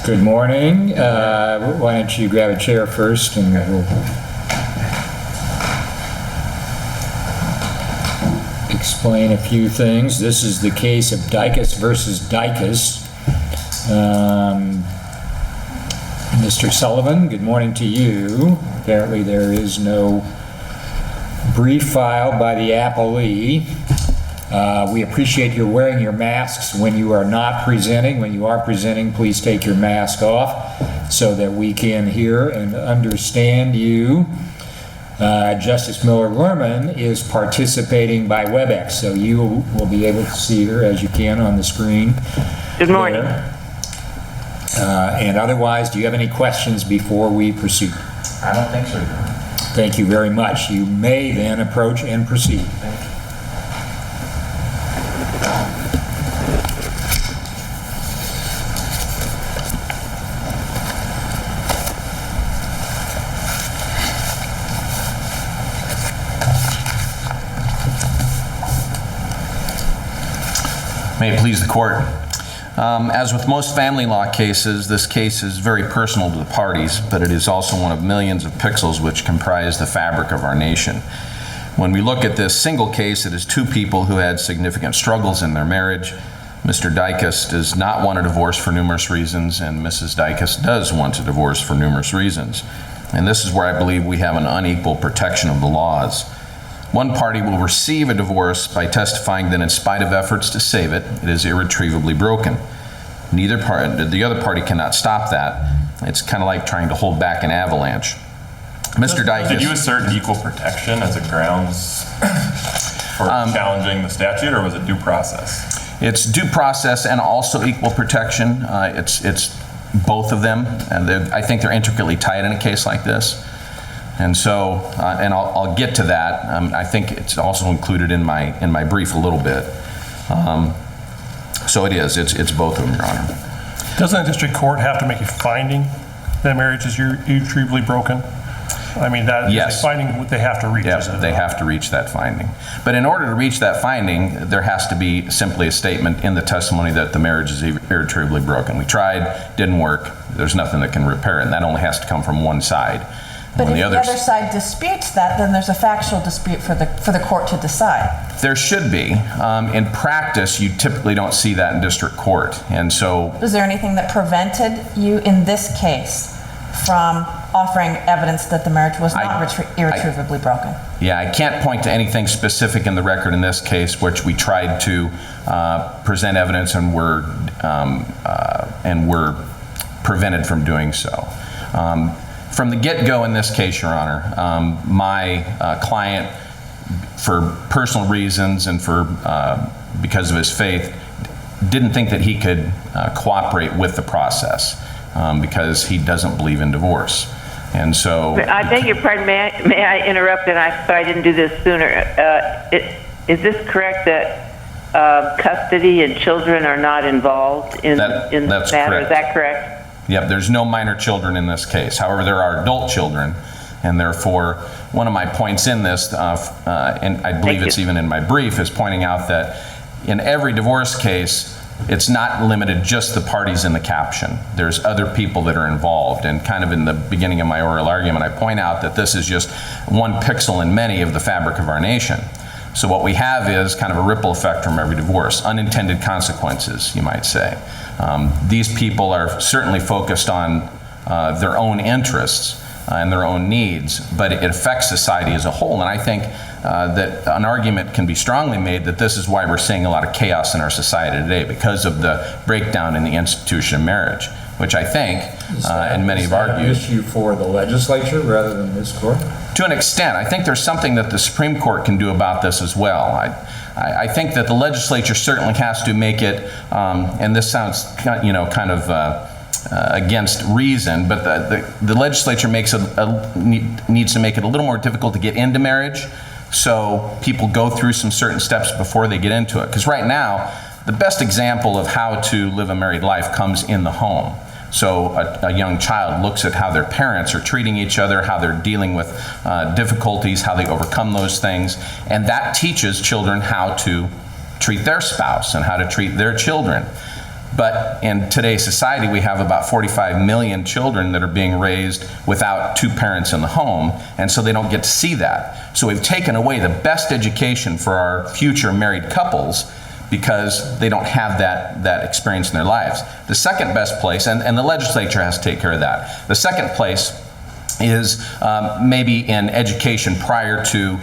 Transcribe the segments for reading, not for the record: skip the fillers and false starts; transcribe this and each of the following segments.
Good morning. Why don't you grab a chair first and we'll explain a few things. This is the case of Dicus versus Dicus. Mr. Sullivan, good morning to you. Apparently there is no brief filed by the appellee. We appreciate your wearing your masks when you are not presenting. When you are presenting, please take your mask off so that we can hear and understand you. Justice Miller-Lerman is participating by WebEx, so you will be able to see her as you can on the screen. Good morning. And otherwise, do you have any questions before we proceed? I don't think so. Thank you very much. You may then approach and proceed. Thank you. May it please the court. As with most family law cases, this case is very personal to the parties, but it is also one of millions of pixels which comprise the fabric of our nation. When we look at this single case, it is two people who had significant struggles in their marriage. Mr. Dicus does not want a divorce for numerous reasons, and Mrs. Dicus does want a divorce for numerous reasons. And this is where I believe we have an unequal protection of the laws. One party will receive a divorce by testifying that in spite of efforts to save it, it is irretrievably broken. The other party cannot stop that. It's kind of like trying to hold back an avalanche. Mr. Dicus. Did you assert equal protection as a grounds for challenging the statute, or was it due process? It's due process and also equal protection. It's both of them, and I think they're intricately tied in a case like this. And so, and I'll get to that. I think it's also included in my brief a little bit. So it is. It's both of them, Your Honor. Doesn't a district court have to make a finding that marriage is irretrievably broken? I mean, that yes. is a finding they have to reach. Yes, they have to reach that finding. But in order to reach that finding, there has to be simply a statement in the testimony that the marriage is irretrievably broken. We tried, didn't work. There's nothing that can repair it, and that only has to come from one side. But if the other side disputes that, then there's a factual dispute for the court to decide. There should be. In practice, you typically don't see that in district court. And so... Was there anything that prevented you in this case from offering evidence that the marriage was not irretrievably broken? Yeah, I can't point to anything specific in the record in this case which we tried to present evidence and were prevented from doing so. From the get-go in this case, Your Honor, my client, for personal reasons and for because of his faith, didn't think that he could cooperate with the process because he doesn't believe in divorce. And so... I beg your pardon, may I interrupt? And I'm sorry I didn't do this sooner. Is this correct that custody and children are not involved in this matter? Correct. Is that correct? Yep, there's no minor children in this case. However, there are adult children, and therefore, one of my points in this, and I believe it's even in my brief, is pointing out that in every divorce case, it's not limited just the parties in the caption. There's other people that are involved, and kind of in the beginning of my oral argument, I point out that this is just one pixel in many of the fabric of our nation. So what we have is kind of a ripple effect from every divorce, unintended consequences, you might say. These people are certainly focused on their own interests and their own needs, but it affects society as a whole. And I think that an argument can be strongly made that this is why we're seeing a lot of chaos in our society today, because of the breakdown in the institution of marriage, which I think, and many have argued... Is that an issue for the legislature rather than this court? To an extent. I think there's something that the Supreme Court can do about this as well. I think that the legislature certainly has to make it, and this sounds kind of against reason, but the legislature needs to make it a little more difficult to get into marriage, so people go through some certain steps before they get into it. Because right now, the best example of how to live a married life comes in the home. So a young child looks at how their parents are treating each other, how they're dealing with difficulties, how they overcome those things, and that teaches children how to treat their spouse and how to treat their children. But in today's society, we have about 45 million children that are being raised without two parents in the home, and so they don't get to see that. So we've taken away the best education for our future married couples because they don't have that experience in their lives. The second best place, and the legislature has to take care of that. The second place is maybe in education prior to,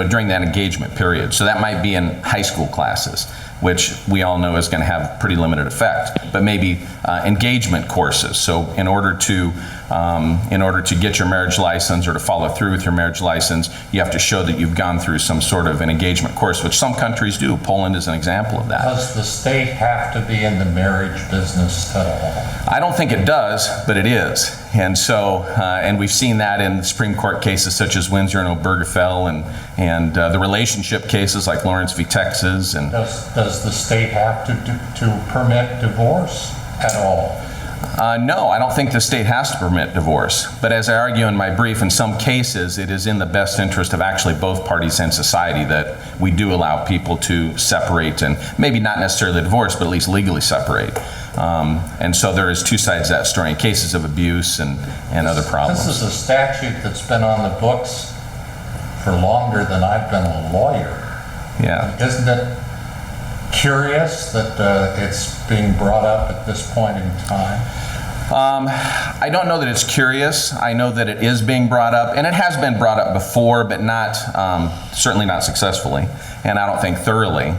during that engagement period. So that might be in high school classes, which we all know is going to have pretty limited effect, but maybe engagement courses. So in order to get your marriage license or to follow through with your marriage license, you have to show that you've gone through some sort of an engagement course, which some countries do. Poland is an example of that. Does the state have to be in the marriage business at all? I don't think it does, but it is. And so, and we've seen that in Supreme Court cases such as Windsor and Obergefell, and the relationship cases like Lawrence v. Texas. And Does the state have to permit divorce at all? No, I don't think the state has to permit divorce. But as I argue in my brief, in some cases, it is in the best interest of actually both parties and society that we do allow people to separate, and maybe not necessarily divorce, but at least legally separate. And so there is two sides to that story, in cases of abuse and other problems. This is a statute that's been on the books for longer than I've been a lawyer. Yeah. Isn't it curious that it's being brought up at this point in time? I don't know that it's curious. I know that it is being brought up, and it has been brought up before, but not certainly not successfully, and I don't think thoroughly.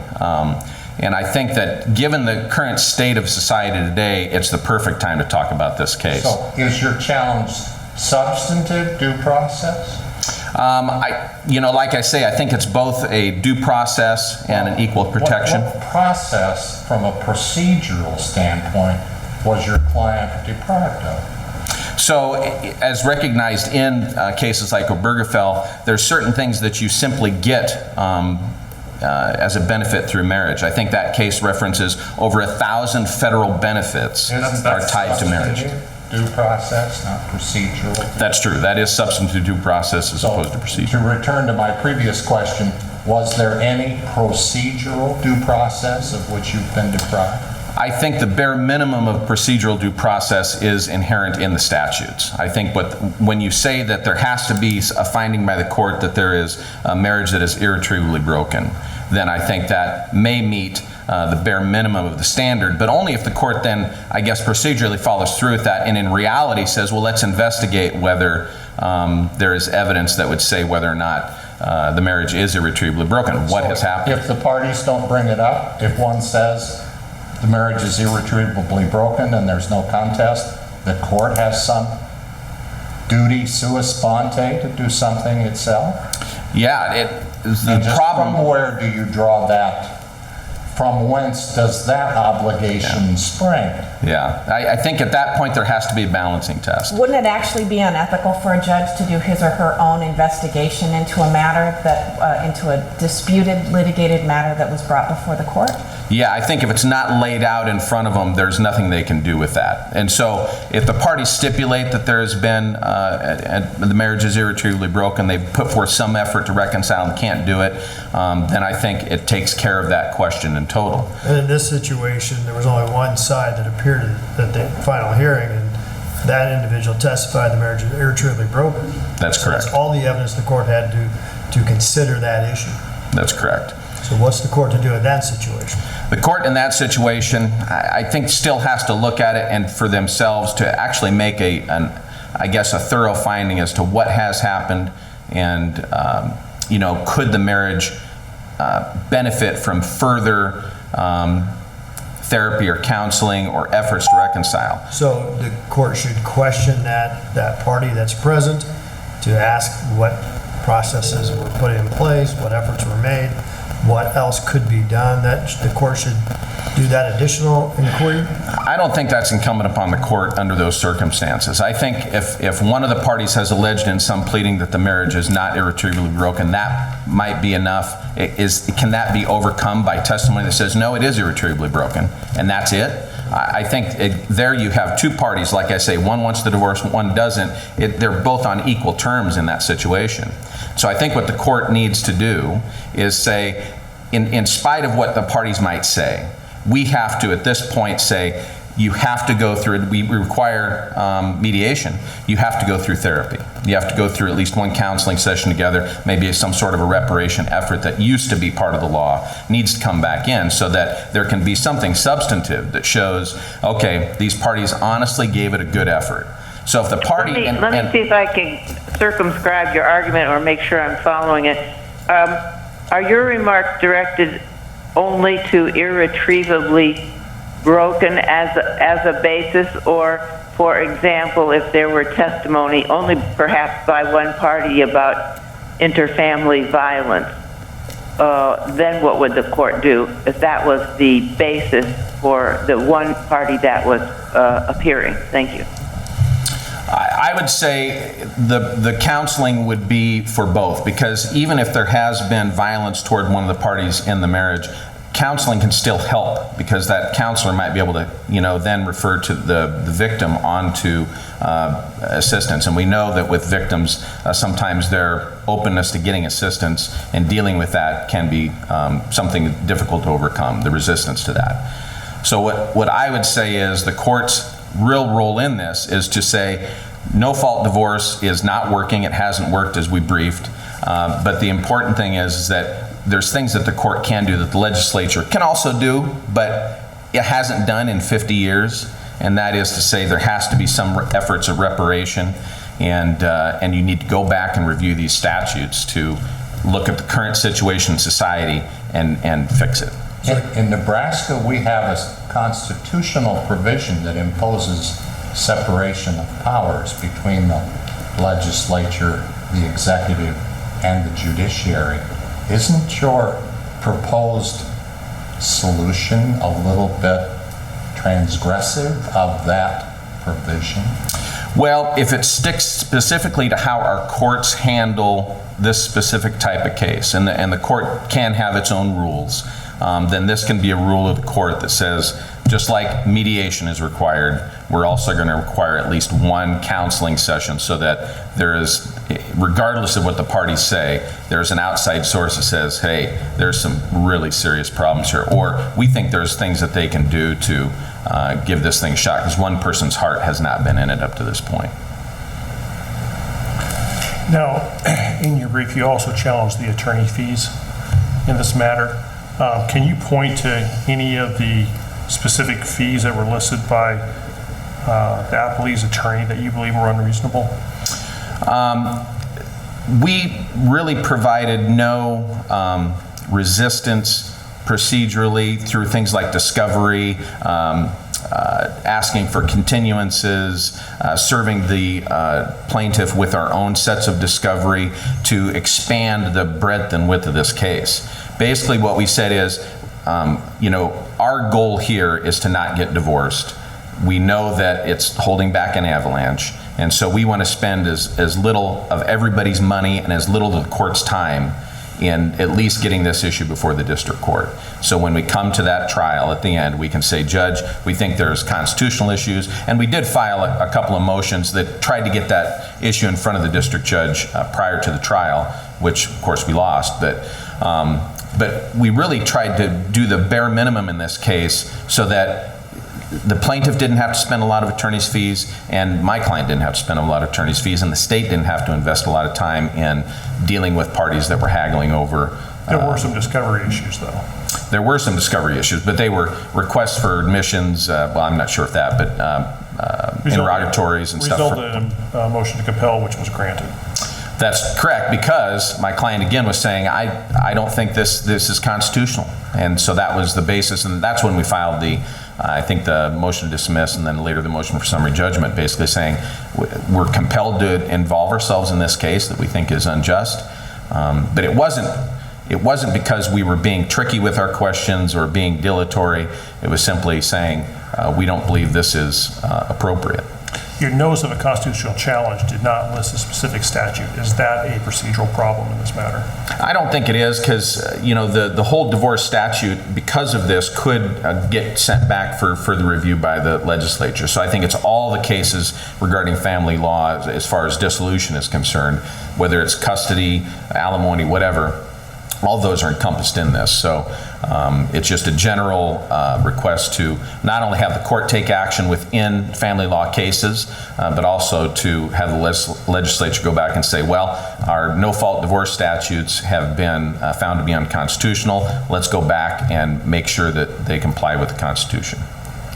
And I think that given the current state of society today, it's the perfect time to talk about this case. So is your challenge substantive due process? Like I say, I think it's both a due process and an equal protection. What process, from a procedural standpoint, was your client deprived of? So, as recognized in cases like Obergefell, there's certain things that you simply get as a benefit through marriage. I think that case references over 1,000 federal benefits are tied to marriage. Due process, not procedural. That's true. That is substantive due process as opposed to procedural. To return to my previous question, was there any procedural due process of which you've been deprived? I think the bare minimum of procedural due process is inherent in the statutes. I think when you say that there has to be a finding by the court that there is a marriage that is irretrievably broken, then I think that may meet the bare minimum of the standard, but only if the court then, I guess, procedurally follows through with that and in reality says, well, let's investigate whether there is evidence that would say whether or not the marriage is irretrievably broken. What has happened? If the parties don't bring it up, if one says the marriage is irretrievably broken and there's no contest, the court has some duty sua sponte to do something itself? Yeah, the problem. From where do you draw that? From whence does that obligation spring? Yeah, I think at that point there has to be a balancing test. Wouldn't it actually be unethical for a judge to do his or her own investigation into a matter that, into a disputed, litigated matter that was brought before the court? Yeah, I think if it's not laid out in front of them, there's nothing they can do with that. And so if the parties stipulate that there has been, the marriage is irretrievably broken, they've put forth some effort to reconcile and can't do it, then I think it takes care of that question in total. And in this situation, there was only one side that appeared at the final hearing, and that individual testified the marriage is irretrievably broken. That's correct. That's all the evidence the court had to consider that issue. That's correct. So what's the court to do in that situation? The court in that situation, I think, still has to look at it and for themselves to actually make a thorough finding as to what has happened and, could the marriage benefit from further therapy or counseling or efforts to reconcile. So the court should question that party that's present to ask what processes were put in place, what efforts were made, what else could be done. That the court should do that additional inquiry? I don't think that's incumbent upon the court under those circumstances. I think if one of the parties has alleged in some pleading that the marriage is not irretrievably broken, that might be enough. Can that be overcome by testimony that says, no, it is irretrievably broken, and that's it? I think there you have two parties, like I say, one wants the divorce, one doesn't. They're both on equal terms in that situation. So I think what the court needs to do is say, in spite of what the parties might say, we have to, at this point, say, you have to go through, we require mediation, you have to go through therapy. You have to go through at least one counseling session together, maybe some sort of a reparation effort that used to be part of the law needs to come back in so that there can be something substantive that shows, okay, these parties honestly gave it a good effort. So if the party... Let me see if I can circumscribe your argument or make sure I'm following it. Are your remarks directed only to irretrievably broken as a basis, or, for example, if there were testimony only perhaps by one party about interfamily violence, then what would the court do if that was the basis for the one party that was appearing? Thank you. I would say the counseling would be for both, because even if there has been violence toward one of the parties in the marriage, counseling can still help, because that counselor might be able to, then refer to the victim onto assistance. And we know that with victims, sometimes their openness to getting assistance and dealing with that can be something difficult to overcome, the resistance to that. So what I would say is the court's real role in this is to say, no fault divorce is not working. It hasn't worked as we briefed. But the important thing is that there's things that the court can do that the legislature can also do, but it hasn't done in 50 years. And that is to say there has to be some efforts of reparation, and you need to go back and review these statutes to look at the current situation in society and fix it. In Nebraska, we have a constitutional provision that imposes separation of powers between the legislature, the executive, and the judiciary. Isn't your proposed solution a little bit transgressive of that provision? Well, if it sticks specifically to how our courts handle this specific type of case, and the court can have its own rules, then this can be a rule of the court that says, just like mediation is required, we're also going to require at least one counseling session so that there is, regardless of what the parties say, there's an outside source that says, hey, there's some really serious problems here, or we think there's things that they can do to give this thing a shot, because one person's heart has not been in it up to this point. Now, in your brief, you also challenged the attorney fees in this matter. Can you point to any of the specific fees that were listed by the appellee's attorney that you believe were unreasonable? We really provided no resistance procedurally through things like discovery, asking for continuances, serving the plaintiff with our own sets of discovery to expand the breadth and width of this case. Basically what we said is, our goal here is to not get divorced. We know that it's holding back an avalanche, and so we want to spend as little of everybody's money and as little of the court's time in at least getting this issue before the district court. So when we come to that trial at the end, we can say, Judge, we think there's constitutional issues, and we did file a couple of motions that tried to get that issue in front of the district judge prior to the trial, which of course we lost, but we really tried to do the bare minimum in this case so that the plaintiff didn't have to spend a lot of attorney's fees, and my client didn't have to spend a lot of attorney's fees, and the state didn't have to invest a lot of time in dealing with parties that were haggling over. There were some discovery issues, though. There were some discovery issues, but they were requests for admissions, well, I'm not sure if that, but interrogatories and stuff. Resulted in a motion to compel, which was granted. That's correct, because my client again was saying, I don't think this is constitutional. And so that was the basis, and that's when we filed I think the motion to dismiss, and then later the motion for summary judgment, basically saying we're compelled to involve ourselves in this case that we think is unjust. But it wasn't because we were being tricky with our questions or being dilatory. It was simply saying we don't believe this is appropriate. Your notice of a constitutional challenge did not list a specific statute. Is that a procedural problem in this matter? I don't think it is, because the whole divorce statute, because of this, could get sent back for further review by the legislature. So I think it's all the cases regarding family law as far as dissolution is concerned, whether it's custody, alimony, whatever. all those are encompassed in this. So it's just a general request to not only have the court take action within family law cases, but also to have the legislature go back and say, well, our no-fault divorce statutes have been found to be unconstitutional. Let's go back and make sure that they comply with the Constitution.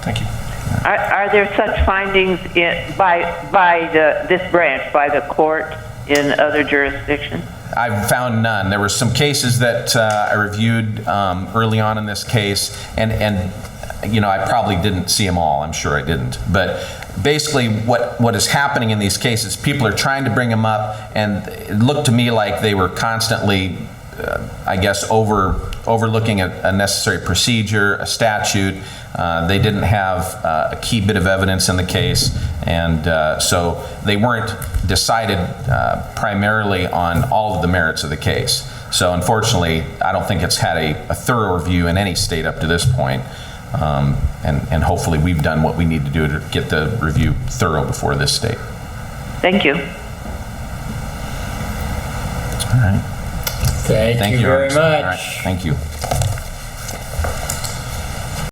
Thank you. Are there such findings by this branch, by the court in other jurisdictions? I've found none. There were some cases that I reviewed early on in this case, and you know, I probably didn't see them all. I'm sure I didn't. But basically what is happening in these cases, people are trying to bring them up, and it looked to me like they were constantly, I guess, overlooking a necessary procedure, a statute. They didn't have a key bit of evidence in the case, and so they weren't decided primarily on all of the merits of the case. So unfortunately, I don't think it's had a thorough review in any state up to this point. And hopefully we've done what we need to do to get the review thorough before this state. Thank you. All right. Thank you Your very Honor. much. All right. Thank you.